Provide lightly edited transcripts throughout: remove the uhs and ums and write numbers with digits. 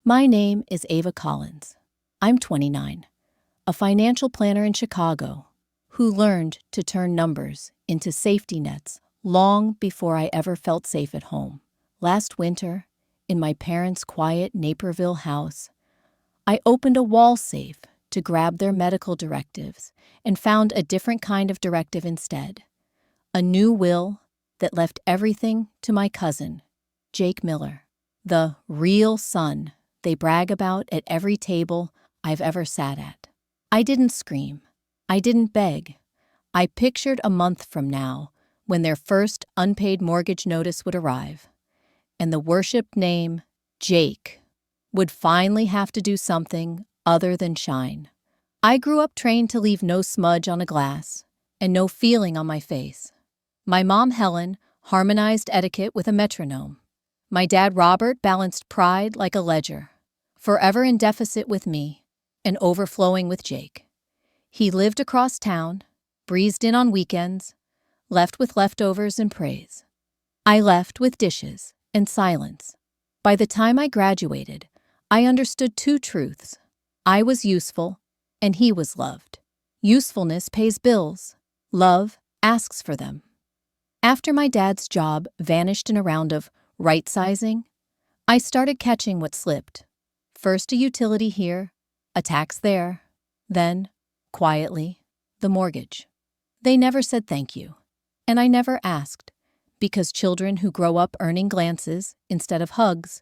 My name is Ava Collins. I'm 29, a financial planner in Chicago who learned to turn numbers into safety nets long before I ever felt safe at home. Last winter, in my parents' quiet Naperville house, I opened a wall safe to grab their medical directives and found a different kind of directive instead. A new will that left everything to my cousin, Jake Miller, the real son they brag about at every table I've ever sat at. I didn't scream. I didn't beg. I pictured a month from now when their first unpaid mortgage notice would arrive, and the worshipped name, Jake, would finally have to do something other than shine. I grew up trained to leave no smudge on a glass and no feeling on my face. My mom, Helen, harmonized etiquette with a metronome. My dad, Robert, balanced pride like a ledger, forever in deficit with me and overflowing with Jake. He lived across town, breezed in on weekends, left with leftovers and praise. I left with dishes and silence. By the time I graduated, I understood two truths. I was useful, and he was loved. Usefulness pays bills. Love asks for them. After my dad's job vanished in a round of right-sizing, I started catching what slipped. First a utility here, a tax there, then, quietly, the mortgage. They never said thank you, and I never asked, because children who grow up earning glances instead of hugs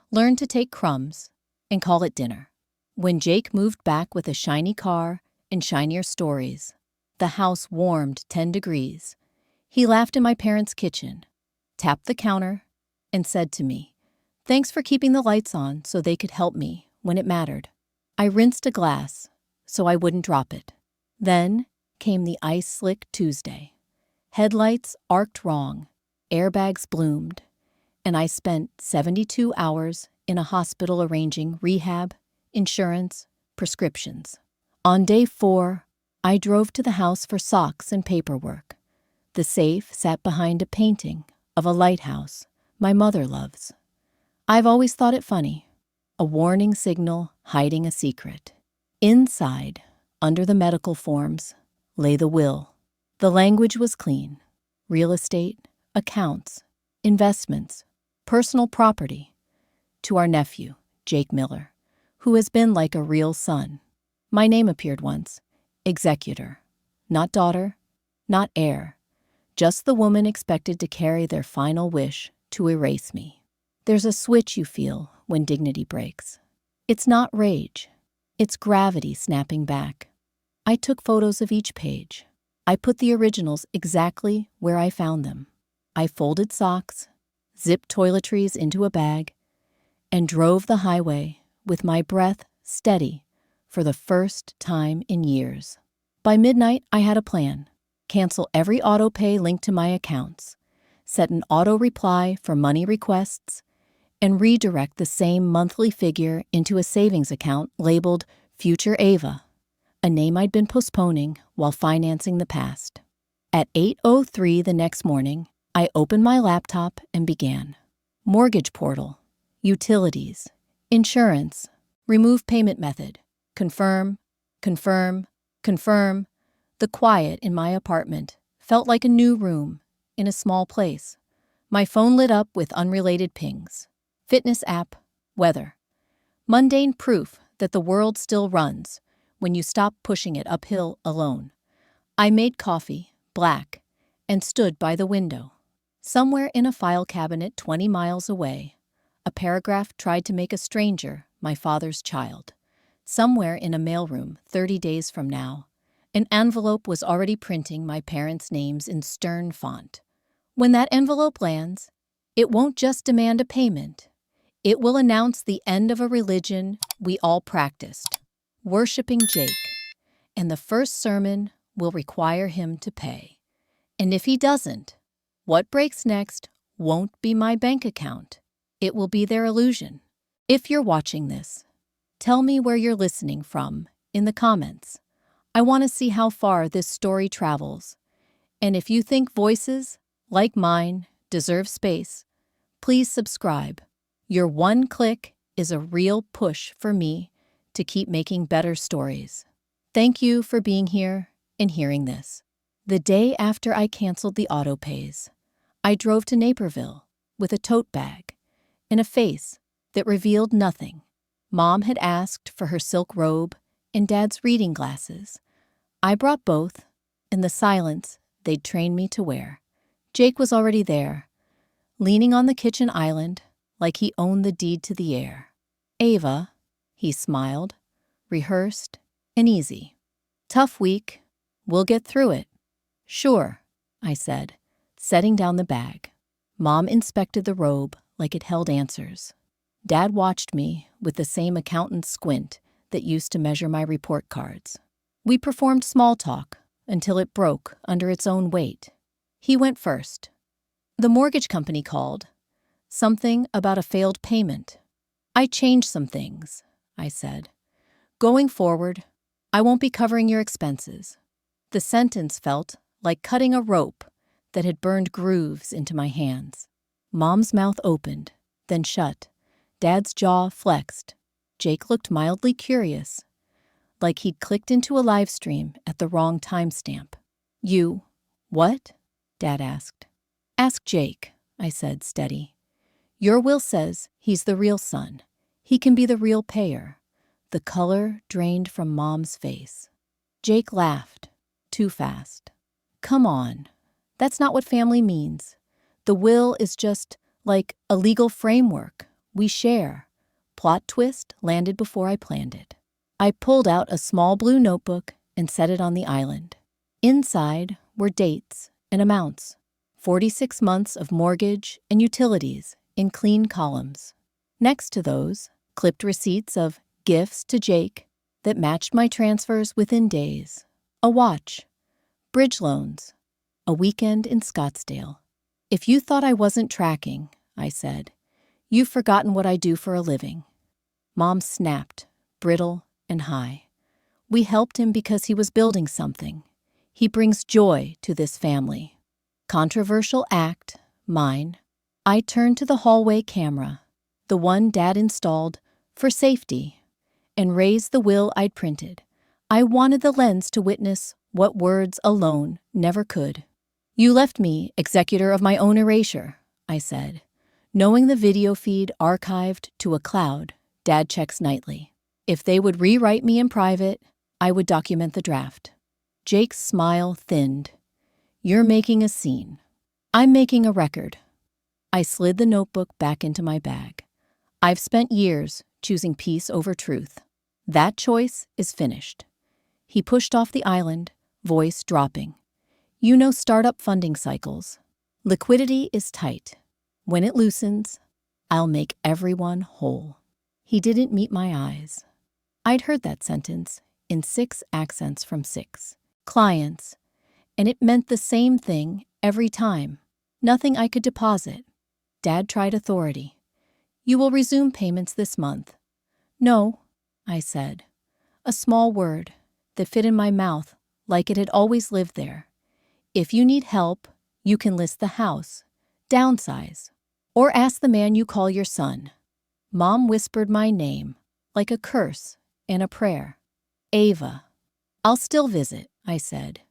learn to take crumbs and call it dinner. When Jake moved back with a shiny car and shinier stories, the house warmed 10 degrees. He laughed in my parents' kitchen, tapped the counter, and said to me, "Thanks for keeping the lights on so they could help me when it mattered." I rinsed a glass so I wouldn't drop it. Then came the ice-slick Tuesday. Headlights arced wrong, airbags bloomed, and I spent 72 hours in a hospital arranging rehab, insurance, prescriptions. On day 4, I drove to the house for socks and paperwork. The safe sat behind a painting of a lighthouse my mother loves. I've always thought it funny, a warning signal hiding a secret. Inside, under the medical forms, lay the will. The language was clean. Real estate, accounts, investments, personal property. To our nephew, Jake Miller, who has been like a real son. My name appeared once. Executor. Not daughter, not heir. Just the woman expected to carry their final wish to erase me. There's a switch you feel when dignity breaks. It's not rage. It's gravity snapping back. I took photos of each page. I put the originals exactly where I found them. I folded socks, zipped toiletries into a bag, and drove the highway with my breath steady for the first time in years. By midnight, I had a plan. Cancel every auto pay linked to my accounts, set an auto reply for money requests, and redirect the same monthly figure into a savings account labeled Future Ava, a name I'd been postponing while financing the past. At 8:03 the next morning, I opened my laptop and began. Mortgage portal, utilities, insurance, remove payment method, confirm, confirm, confirm. The quiet in my apartment felt like a new room in a small place. My phone lit up with unrelated pings. Fitness app, weather. Mundane proof that the world still runs when you stop pushing it uphill alone. I made coffee, black, and stood by the window. Somewhere in a file cabinet 20 miles away, a paragraph tried to make a stranger my father's child. Somewhere in a mailroom 30 days from now, an envelope was already printing my parents' names in stern font. When that envelope lands, it won't just demand a payment. It will announce the end of a religion we all practiced, worshiping Jake, and the first sermon will require him to pay. And if he doesn't, what breaks next won't be my bank account. It will be their illusion. If you're watching this, tell me where you're listening from in the comments. I want to see how far this story travels. And if you think voices, like mine, deserve space, please subscribe. Your one click is a real push for me to keep making better stories. Thank you for being here and hearing this. The day after I canceled the auto pays, I drove to Naperville with a tote bag and a face that revealed nothing. Mom had asked for her silk robe and Dad's reading glasses. I brought both, in the silence they'd trained me to wear. Jake was already there, leaning on the kitchen island like he owned the deed to the air. Ava, he smiled, rehearsed and easy. Tough week. We'll get through it. Sure, I said, setting down the bag. Mom inspected the robe like it held answers. Dad watched me with the same accountant's squint that used to measure my report cards. We performed small talk until it broke under its own weight. He went first. The mortgage company called. Something about a failed payment. I changed some things, I said. Going forward, I won't be covering your expenses. The sentence felt like cutting a rope that had burned grooves into my hands. Mom's mouth opened, then shut. Dad's jaw flexed. Jake looked mildly curious, like he'd clicked into a live stream at the wrong timestamp. You, what? Dad asked. Ask Jake, I said, steady. Your will says he's the real son. He can be the real payer. The color drained from Mom's face. Jake laughed, too fast. Come on, that's not what family means. The will is just like a legal framework we share. Plot twist landed before I planned it. I pulled out a small blue notebook and set it on the island. Inside were dates and amounts, 46 months of mortgage and utilities in clean columns. Next to those, clipped receipts of gifts to Jake that matched my transfers within days. A watch, bridge loans, a weekend in Scottsdale. If you thought I wasn't tracking, I said, you've forgotten what I do for a living. Mom snapped, brittle and high. We helped him because he was building something. He brings joy to this family. Controversial act, mine. I turned to the hallway camera, the one Dad installed for safety, and raised the will I'd printed. I wanted the lens to witness what words alone never could. You left me executor of my own erasure, I said, knowing the video feed archived to a cloud Dad checks nightly. If they would rewrite me in private, I would document the draft. Jake's smile thinned. You're making a scene. I'm making a record. I slid the notebook back into my bag. I've spent years choosing peace over truth. That choice is finished. He pushed off the island, voice dropping. You know startup funding cycles. Liquidity is tight. When it loosens, I'll make everyone whole. He didn't meet my eyes. I'd heard that sentence in 6 accents from 6 clients, and it meant the same thing every time. Nothing I could deposit. Dad tried authority. You will resume payments this month. No, I said, a small word that fit in my mouth like it had always lived there. If you need help, you can list the house, downsize, or ask the man you call your son. Mom whispered my name like a curse and a prayer. Ava. I'll still visit, I said,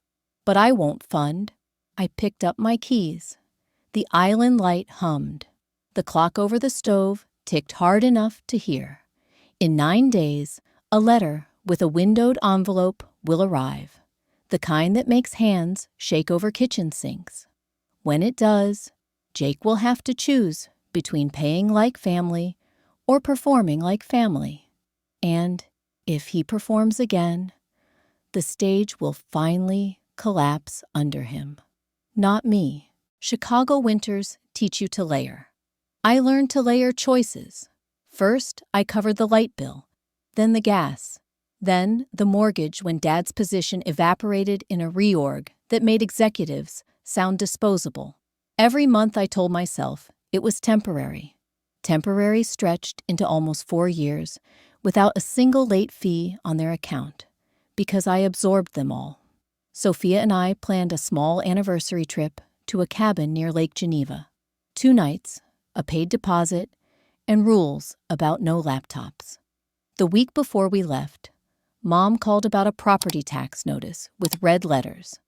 but I won't fund. I picked up my keys. The island light hummed. The clock over the stove ticked hard enough to hear. In 9 days, a letter with a windowed envelope will arrive, the kind that makes hands shake over kitchen sinks. When it does, Jake will have to choose between paying like family or performing like family. And if he performs again, the stage will finally collapse under him. Not me. Chicago winters teach you to layer. I learned to layer choices. First, I covered the light bill, then the gas, then the mortgage when Dad's position evaporated in a reorg that made executives sound disposable. Every month I told myself it was temporary. Temporary stretched into almost 4 years without a single late fee on their account, because I absorbed them all. Sophia and I planned a small anniversary trip to a cabin near Lake Geneva. 2 nights, a paid deposit, and rules about no laptops. The week before we left, Mom called about a property tax notice with red letters.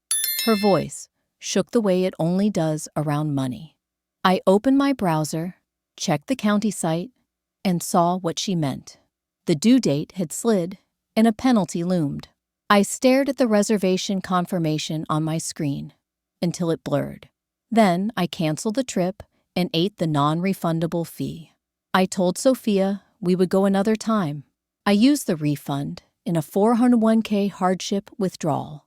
Her voice shook the way it only does around money. I opened my browser, checked the county site, and saw what she meant. The due date had slid, and a penalty loomed. I stared at the reservation confirmation on my screen until it blurred. Then I canceled the trip and ate the non-refundable fee. I told Sophia we would go another time. I used the refund in a 401k hardship withdrawal.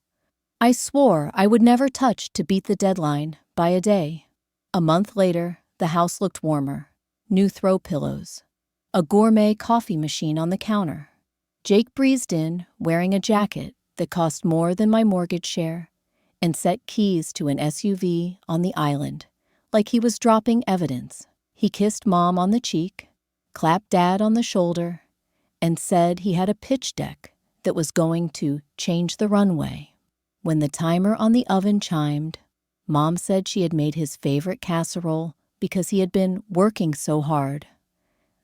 I swore I would never touch to beat the deadline by a day. A month later, the house looked warmer. New throw pillows. A gourmet coffee machine on the counter. Jake breezed in wearing a jacket that cost more than my mortgage share and set keys to an SUV on the island like he was dropping evidence. He kissed Mom on the cheek, clapped Dad on the shoulder, and said he had a pitch deck that was going to change the runway. When the timer on the oven chimed, Mom said she had made his favorite casserole because he had been working so hard.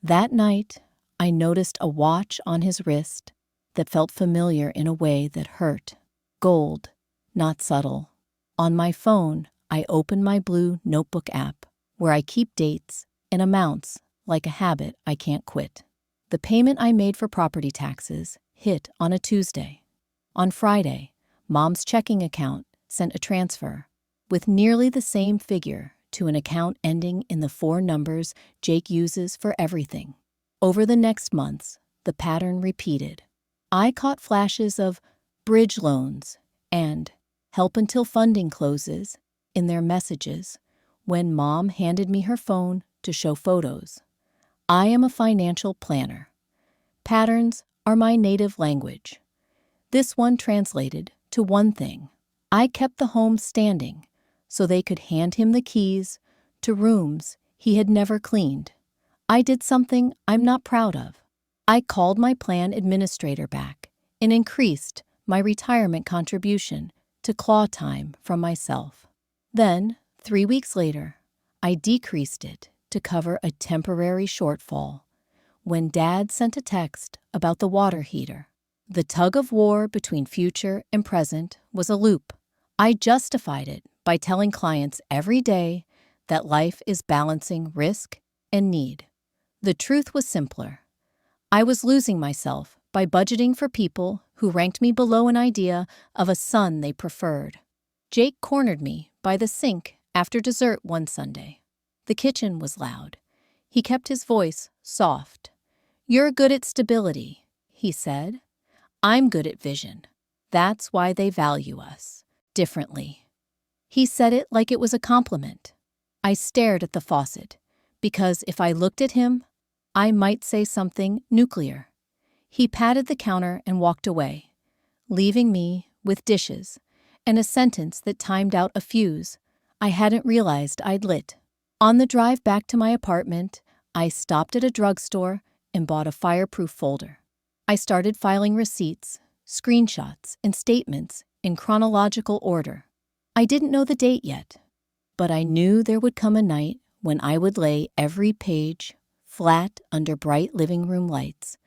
That night, I noticed a watch on his wrist that felt familiar in a way that hurt. Gold, not subtle. On my phone, I opened my blue notebook app, where I keep dates and amounts like a habit I can't quit. The payment I made for property taxes hit on a Tuesday. On Friday, Mom's checking account sent a transfer with nearly the same figure to an account ending in the 4 numbers Jake uses for everything. Over the next months, the pattern repeated. I caught flashes of bridge loans and help until funding closes in their messages when Mom handed me her phone to show photos. I am a financial planner. Patterns are my native language. This one translated to one thing. I kept the home standing so they could hand him the keys to rooms he had never cleaned. I did something I'm not proud of. I called my plan administrator back and increased my retirement contribution to claw time from myself. Then, 3 weeks later, I decreased it to cover a temporary shortfall when Dad sent a text about the water heater. The tug of war between future and present was a loop. I justified it by telling clients every day that life is balancing risk and need. The truth was simpler. I was losing myself by budgeting for people who ranked me below an idea of a son they preferred. Jake cornered me by the sink after dessert one Sunday. The kitchen was loud. He kept his voice soft. "You're good at stability," he said. "I'm good at vision. That's why they value us differently." He said it like it was a compliment. I stared at the faucet, because if I looked at him, I might say something nuclear. He patted the counter and walked away, leaving me with dishes and a sentence that timed out a fuse I hadn't realized I'd lit. On the drive back to my apartment, I stopped at a drugstore and bought a fireproof folder. I started filing receipts, screenshots, and statements in chronological order. I didn't know the date yet, but I knew there would come a night when I would lay every page flat under bright living room lights,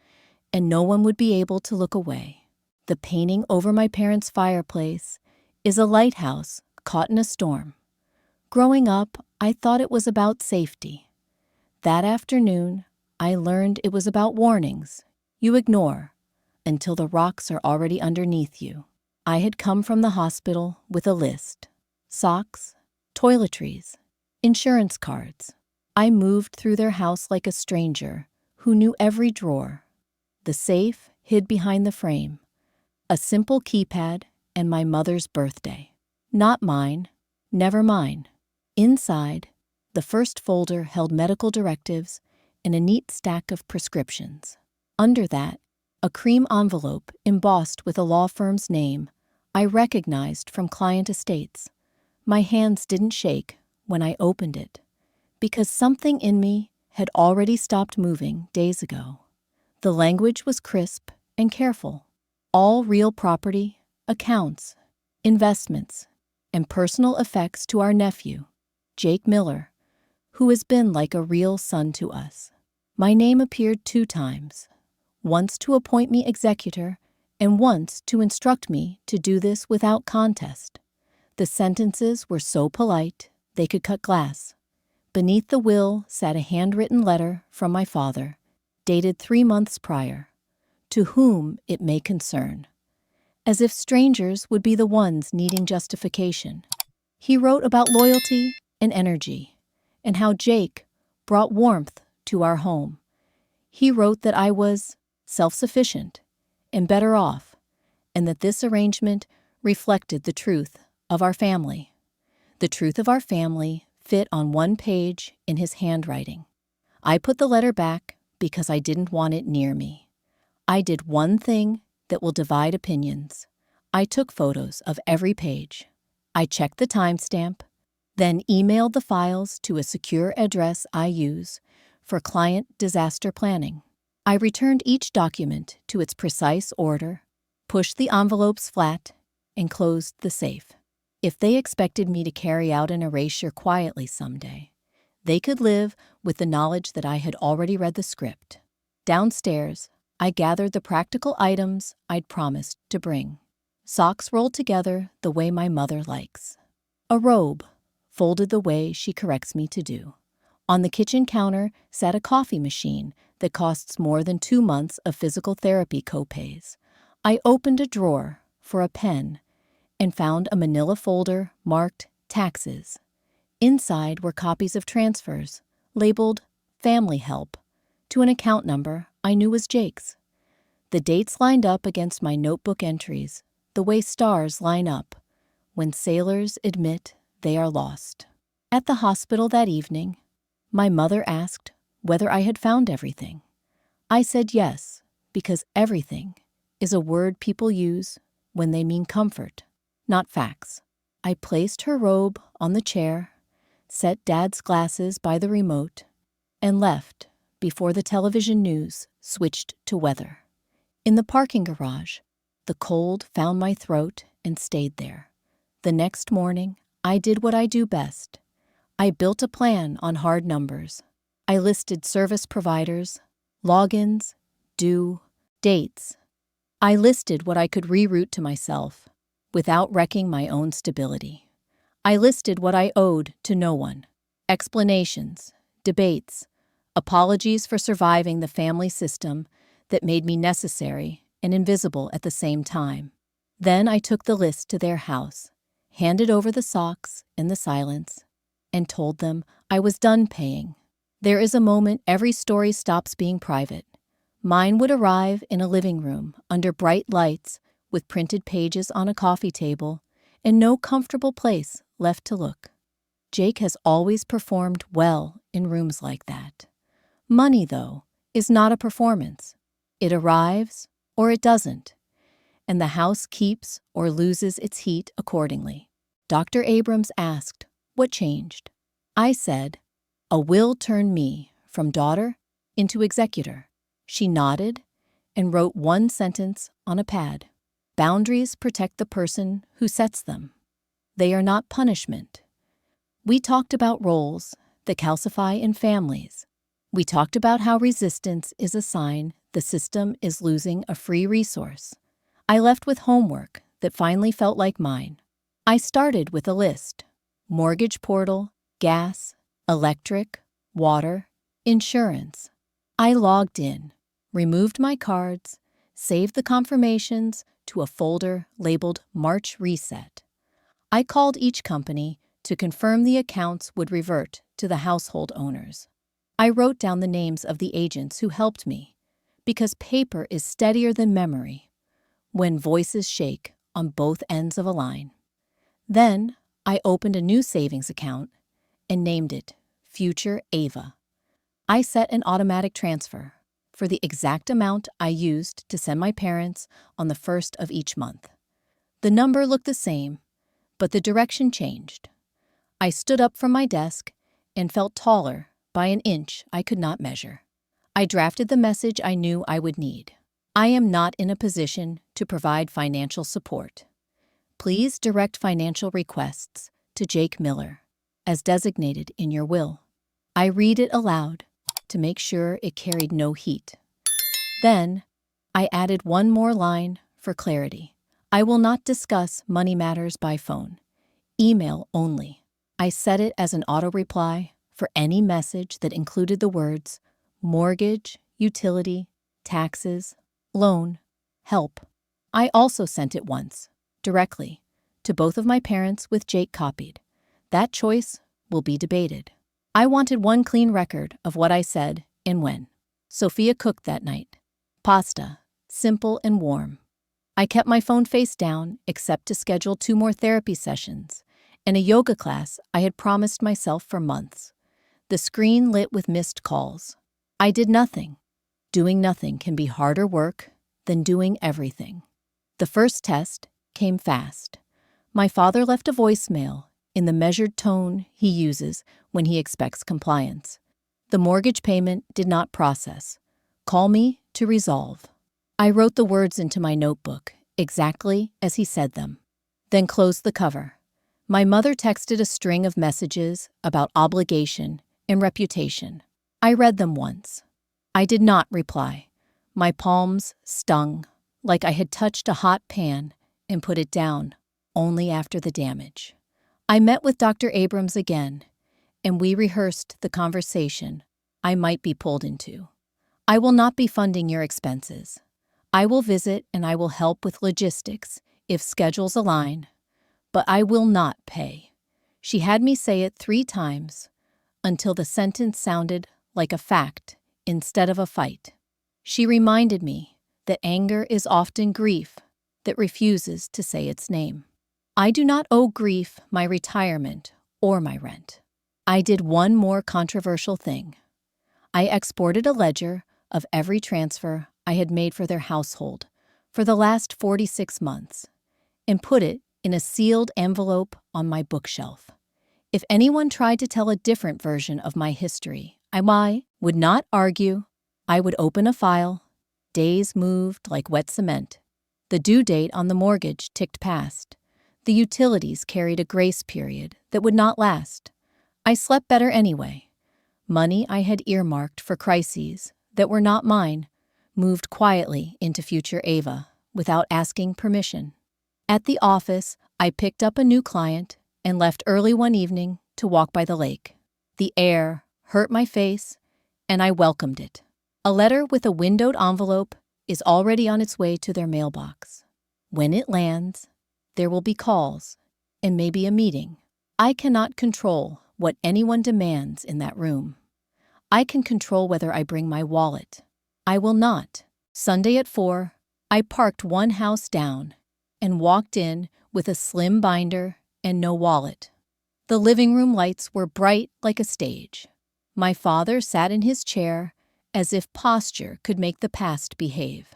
and no one would be able to look away. The painting over my parents' fireplace is a lighthouse caught in a storm. Growing up, I thought it was about safety. That afternoon, I learned it was about warnings you ignore until the rocks are already underneath you. I had come from the hospital with a list: socks, toiletries, insurance cards. I moved through their house like a stranger who knew every drawer. The safe hid behind the frame, a simple keypad, and my mother's birthday. Not mine, never mine. Inside, the first folder held medical directives and a neat stack of prescriptions. Under that, a cream envelope embossed with a law firm's name I recognized from client estates. My hands didn't shake when I opened it, because something in me had already stopped moving days ago. The language was crisp and careful. All real property, accounts, investments, and personal effects to our nephew, Jake Miller, who has been like a real son to us. My name appeared 2 times, once to appoint me executor and once to instruct me to do this without contest. The sentences were so polite they could cut glass. Beneath the will sat a handwritten letter from my father, dated 3 months prior, to whom it may concern, as if strangers would be the ones needing justification. He wrote about loyalty and energy, and how Jake brought warmth to our home. He wrote that I was self-sufficient and better off, and that this arrangement reflected the truth of our family. The truth of our family fit on 1 page in his handwriting. I put the letter back because I didn't want it near me. I did one thing that will divide opinions. I took photos of every page. I checked the timestamp, then emailed the files to a secure address I use for client disaster planning. I returned each document to its precise order, pushed the envelopes flat, and closed the safe. If they expected me to carry out an erasure quietly someday, they could live with the knowledge that I had already read the script. Downstairs, I gathered the practical items I'd promised to bring. Socks rolled together the way my mother likes. A robe, folded the way she corrects me to do. On the kitchen counter sat a coffee machine that costs more than 2 months of physical therapy copays. I opened a drawer for a pen and found a manila folder marked Taxes. Inside were copies of transfers, labeled Family Help, to an account number I knew was Jake's. The dates lined up against my notebook entries, the way stars line up when sailors admit they are lost. At the hospital that evening, my mother asked whether I had found everything. I said yes, because everything is a word people use when they mean comfort, not facts. I placed her robe on the chair, set Dad's glasses by the remote, and left before the television news switched to weather. In the parking garage, the cold found my throat and stayed there. The next morning, I did what I do best. I built a plan on hard numbers. I listed service providers, logins, due, dates. I listed what I could reroute to myself without wrecking my own stability. I listed what I owed to no one. Explanations, debates, apologies for surviving the family system that made me necessary and invisible at the same time. Then I took the list to their house, handed over the socks in the silence, and told them I was done paying. There is a moment every story stops being private. Mine would arrive in a living room under bright lights with printed pages on a coffee table and no comfortable place left to look. Jake has always performed well in rooms like that. Money, though, is not a performance. It arrives or it doesn't, and the house keeps or loses its heat accordingly. Dr. Abrams asked, "What changed?" I said, "A will turned me from daughter into executor." She nodded and wrote 1 sentence on a pad. Boundaries protect the person who sets them. They are not punishment. We talked about roles that calcify in families. We talked about how resistance is a sign the system is losing a free resource. I left with homework that finally felt like mine. I started with a list: mortgage portal, gas, electric, water, insurance. I logged in, removed my cards, saved the confirmations to a folder labeled March Reset. I called each company to confirm the accounts would revert to the household owners. I wrote down the names of the agents who helped me, because paper is steadier than memory when voices shake on both ends of a line. Then I opened a new savings account and named it Future Ava. I set an automatic transfer for the exact amount I used to send my parents on the 1st of each month. The number looked the same, but the direction changed. I stood up from my desk and felt taller by an inch I could not measure. I drafted the message I knew I would need. I am not in a position to provide financial support. Please direct financial requests to Jake Miller, as designated in your will. I read it aloud. to make sure it carried no heat. Then, I added one more line for clarity. I will not discuss money matters by phone. Email only. I set it as an auto-reply for any message that included the words mortgage, utility, taxes, loan, help. I also sent it once, directly, to both of my parents with Jake copied. That choice will be debated. I wanted one clean record of what I said and when. Sophia cooked that night. Pasta, simple and warm. I kept my phone face down except to schedule 2 more therapy sessions and a yoga class I had promised myself for months. The screen lit with missed calls. I did nothing. Doing nothing can be harder work than doing everything. The first test came fast. My father left a voicemail in the measured tone he uses when he expects compliance. The mortgage payment did not process. Call me to resolve. I wrote the words into my notebook exactly as he said them, then closed the cover. My mother texted a string of messages about obligation and reputation. I read them once. I did not reply. My palms stung, like I had touched a hot pan and put it down only after the damage. I met with Dr. Abrams again, and we rehearsed the conversation I might be pulled into. I will not be funding your expenses. I will visit and I will help with logistics if schedules align, but I will not pay. She had me say it 3 times until the sentence sounded like a fact instead of a fight. She reminded me that anger is often grief that refuses to say its name. I do not owe grief my retirement or my rent. I did one more controversial thing. I exported a ledger of every transfer I had made for their household for the last 46 months and put it in a sealed envelope on my bookshelf. If anyone tried to tell a different version of my history, I would not argue. I would open a file. Days moved like wet cement. The due date on the mortgage ticked past. The utilities carried a grace period that would not last. I slept better anyway. Money I had earmarked for crises that were not mine moved quietly into future Ava without asking permission. At the office, I picked up a new client and left early one evening to walk by the lake. The air hurt my face, and I welcomed it. A letter with a windowed envelope is already on its way to their mailbox. When it lands, there will be calls and maybe a meeting. I cannot control what anyone demands in that room. I can control whether I bring my wallet. I will not. Sunday at 4, I parked one house down and walked in with a slim binder and no wallet. The living room lights were bright like a stage. My father sat in his chair as if posture could make the past behave.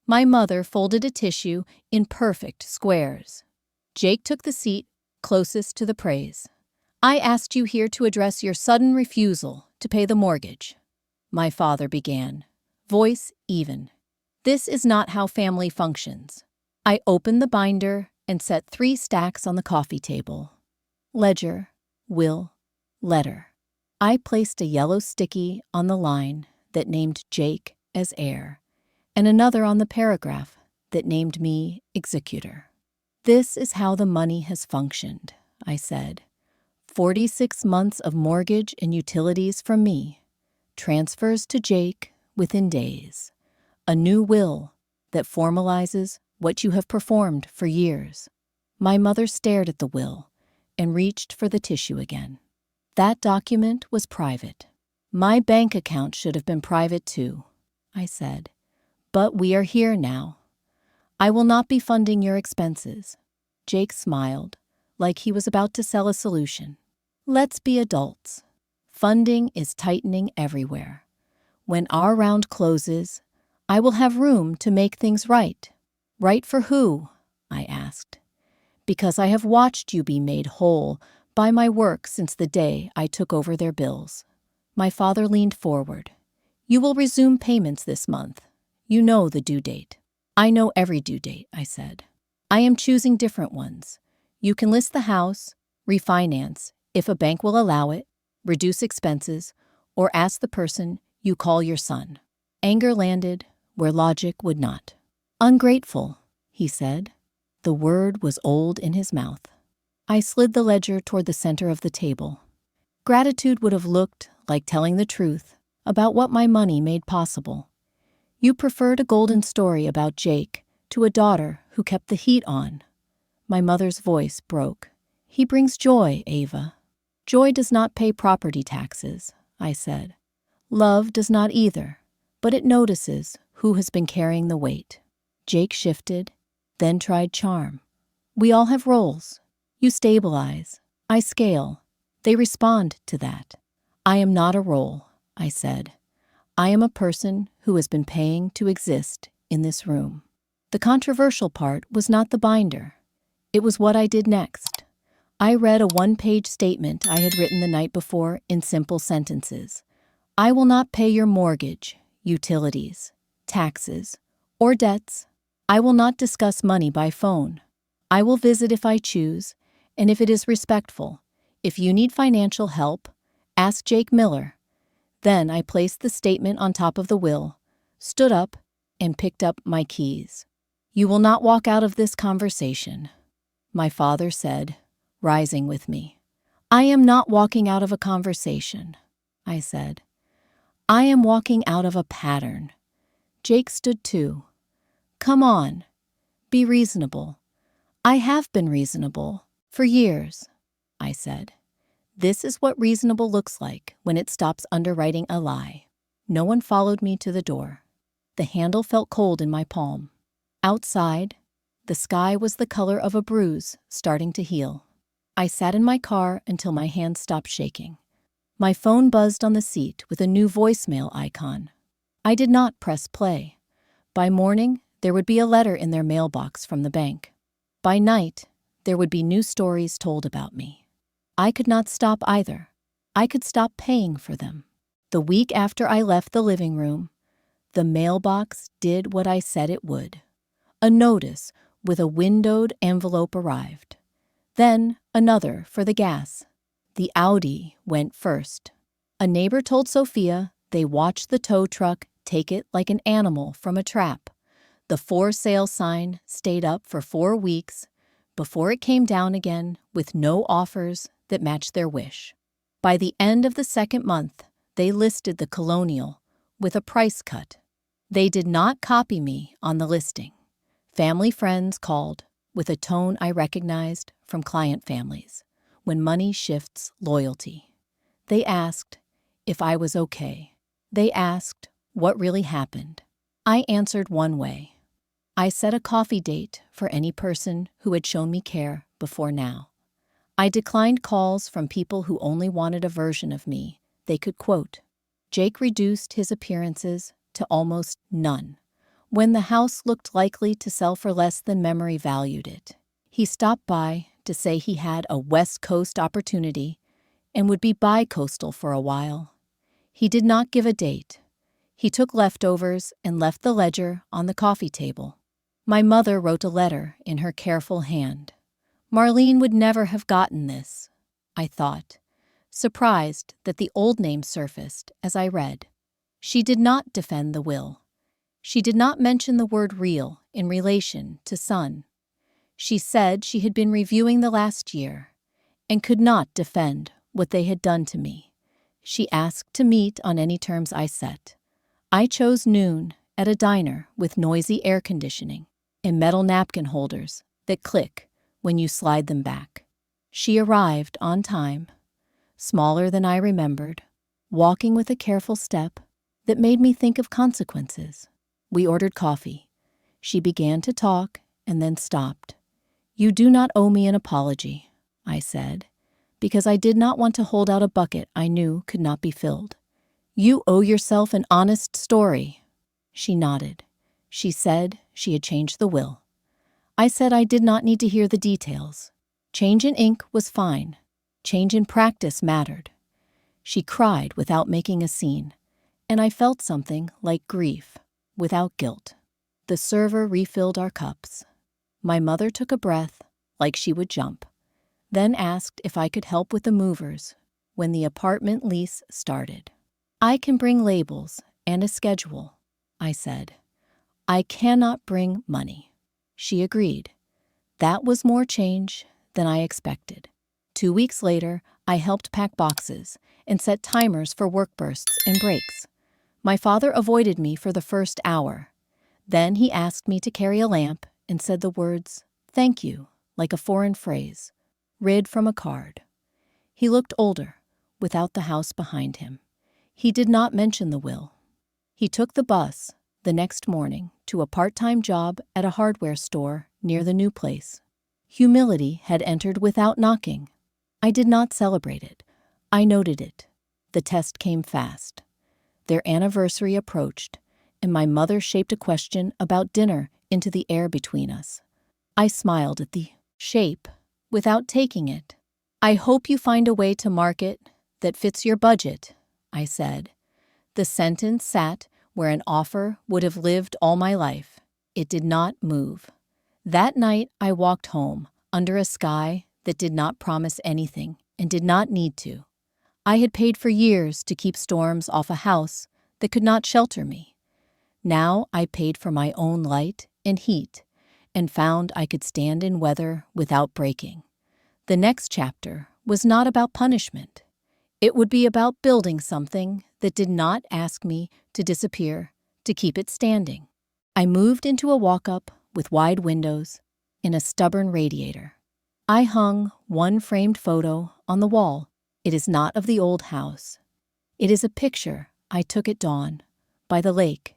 My mother folded a tissue in perfect squares. Jake took the seat closest to the praise. I asked you here to address your sudden refusal to pay the mortgage. My father began, voice even. This is not how family functions. I opened the binder and set 3 stacks on the coffee table. Ledger, will, letter. I placed a yellow sticky on the line that named Jake as heir, and another on the paragraph that named me executor. This is how the money has functioned, I said. 46 months of mortgage and utilities from me, transfers to Jake within days, a new will that formalizes what you have performed for years. My mother stared at the will and reached for the tissue again. That document was private. My bank account should have been private too, I said. But we are here now. I will not be funding your expenses. Jake smiled, like he was about to sell a solution. Let's be adults. Funding is tightening everywhere. When our round closes, I will have room to make things right. Right for who? I asked. Because I have watched you be made whole by my work since the day I took over their bills. My father leaned forward. You will resume payments this month. You know the due date. I know every due date, I said. I am choosing different ones. You can list the house, refinance, if a bank will allow it, reduce expenses, or ask the person You call your son. Anger landed where logic would not. Ungrateful, he said. The word was old in his mouth. I slid the ledger toward the center of the table. Gratitude would have looked like telling the truth about what my money made possible. You preferred a golden story about Jake to a daughter who kept the heat on. My mother's voice broke. He brings joy, Ava. Joy does not pay property taxes, I said. Love does not either, but it notices who has been carrying the weight. Jake shifted, then tried charm. We all have roles. You stabilize. I scale. They respond to that. I am not a role, I said. I am a person who has been paying to exist in this room. The controversial part was not the binder. It was what I did next. I read a one-page statement I had written the night before in simple sentences. I will not pay your mortgage, utilities, taxes, or debts. I will not discuss money by phone. I will visit if I choose, and if it is respectful. If you need financial help, ask Jake Miller. Then I placed the statement on top of the will, stood up, and picked up my keys. You will not walk out of this conversation, my father said, rising with me. I am not walking out of a conversation, I said. I am walking out of a pattern. Jake stood too. Come on, be reasonable. I have been reasonable for years, I said. This is what reasonable looks like when it stops underwriting a lie. No one followed me to the door. The handle felt cold in my palm. Outside, the sky was the color of a bruise starting to heal. I sat in my car until my hands stopped shaking. My phone buzzed on the seat with a new voicemail icon. I did not press play. By morning, there would be a letter in their mailbox from the bank. By night, there would be new stories told about me. I could not stop either. I could stop paying for them. The week after I left the living room, the mailbox did what I said it would. A notice with a windowed envelope arrived. Then another for the gas. The Audi went first. A neighbor told Sophia they watched the tow truck take it like an animal from a trap. The for sale sign stayed up for 4 weeks before it came down again with no offers that matched their wish. By the end of the second month, they listed the Colonial with a price cut. They did not copy me on the listing. Family friends called with a tone I recognized from client families when money shifts loyalty. They asked if I was okay. They asked what really happened. I answered one way. I set a coffee date for any person who had shown me care before now. I declined calls from people who only wanted a version of me they could quote. Jake reduced his appearances to almost none. When the house looked likely to sell for less than memory valued it, he stopped by to say he had a West Coast opportunity and would be bi-coastal for a while. He did not give a date. He took leftovers and left the ledger on the coffee table. My mother wrote a letter in her careful hand. Marlene would never have gotten this, I thought, surprised that the old name surfaced as I read. She did not defend the will. She did not mention the word real in relation to son. She said she had been reviewing the last year and could not defend what they had done to me. She asked to meet on any terms I set. I chose noon at a diner with noisy air conditioning and metal napkin holders that click when you slide them back. She arrived on time, smaller than I remembered, walking with a careful step that made me think of consequences. We ordered coffee. She began to talk and then stopped. You do not owe me an apology, I said, because I did not want to hold out a bucket I knew could not be filled. You owe yourself an honest story. She nodded. She said she had changed the will. I said I did not need to hear the details. Change in ink was fine. Change in practice mattered. She cried without making a scene, and I felt something like grief without guilt. The server refilled our cups. My mother took a breath like she would jump, then asked if I could help with the movers when the apartment lease started. I can bring labels and a schedule, I said. I cannot bring money. She agreed. That was more change than I expected. 2 weeks later, I helped pack boxes and set timers for work bursts and breaks. My father avoided me for the first hour. Then he asked me to carry a lamp and said the words, "Thank you," like a foreign phrase, read from a card. He looked older, without the house behind him. He did not mention the will. He took the bus the next morning to a part-time job at a hardware store near the new place. Humility had entered without knocking. I did not celebrate it. I noted it. The test came fast. Their anniversary approached, and my mother shaped a question about dinner into the air between us. I smiled at the shape without taking it. "I hope you find a way to market that fits your budget," I said. The sentence sat where an offer would have lived all my life. It did not move. That night I walked home under a sky that did not promise anything and did not need to. I had paid for years to keep storms off a house that could not shelter me. Now I paid for my own light and heat and found I could stand in weather without breaking. The next chapter was not about punishment. It would be about building something that did not ask me to disappear to keep it standing. I moved into a walk-up with wide windows and a stubborn radiator. I hung one framed photo on the wall. It is not of the old house. It is a picture I took at dawn, by the lake,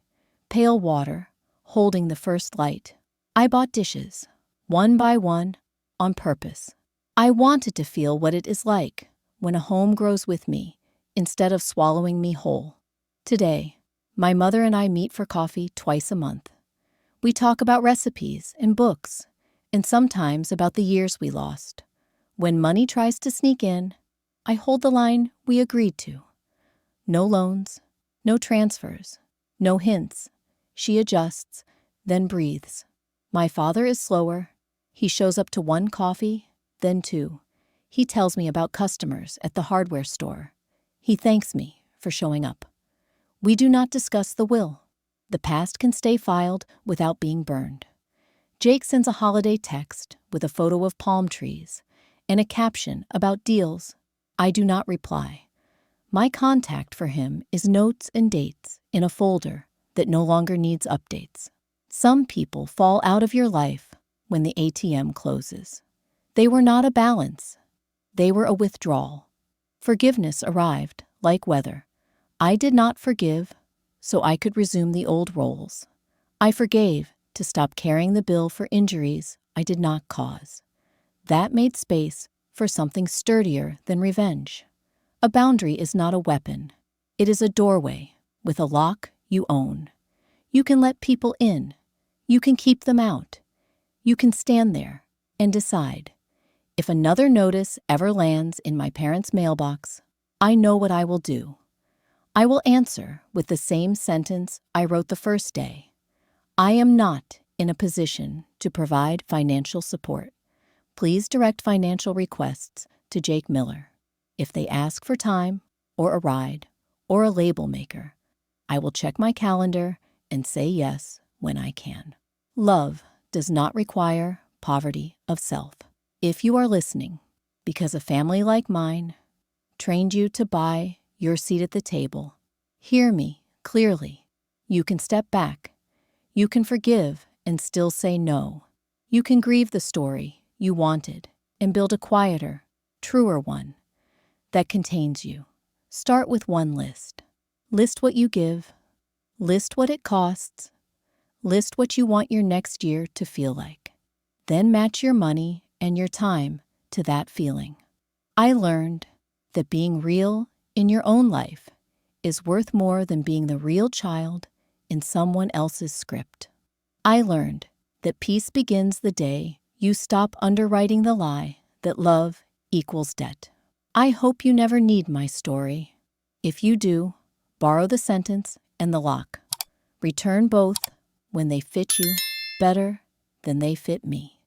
pale water, holding the first light. I bought dishes, one by one, on purpose. I wanted to feel what it is like when a home grows with me instead of swallowing me whole. Today, my mother and I meet for coffee twice a month. We talk about recipes and books, and sometimes about the years we lost. When money tries to sneak in, I hold the line we agreed to. No loans, no transfers, no hints. She adjusts, then breathes. My father is slower. He shows up to one coffee, then two. He tells me about customers at the hardware store. He thanks me for showing up. We do not discuss the will. The past can stay filed without being burned. Jake sends a holiday text with a photo of palm trees and a caption about deals. I do not reply. My contact for him is notes and dates in a folder that no longer needs updates. Some people fall out of your life when the ATM closes. They were not a balance. They were a withdrawal. Forgiveness arrived like weather. I did not forgive, so I could resume the old roles. I forgave to stop carrying the bill for injuries I did not cause. That made space for something sturdier than revenge. A boundary is not a weapon. It is a doorway with a lock you own. You can let people in. You can keep them out. You can stand there and decide. If another notice ever lands in my parents' mailbox, I know what I will do. I will answer with the same sentence I wrote the first day. I am not in a position to provide financial support. Please direct financial requests to Jake Miller. If they ask for time, or a ride, or a label maker, I will check my calendar and say yes when I can. Love does not require poverty of self. If you are listening, because a family like mine trained you to buy your seat at the table, hear me clearly. You can step back. You can forgive and still say no. You can grieve the story you wanted and build a quieter, truer one that contains you. Start with one list. List what you give. List what it costs. List what you want your next year to feel like. Then match your money and your time to that feeling. I learned that being real in your own life is worth more than being the real child in someone else's script. I learned that peace begins the day you stop underwriting the lie that love equals debt. I hope you never need my story. If you do, borrow the sentence and the lock. Return both when they fit you better than they fit me.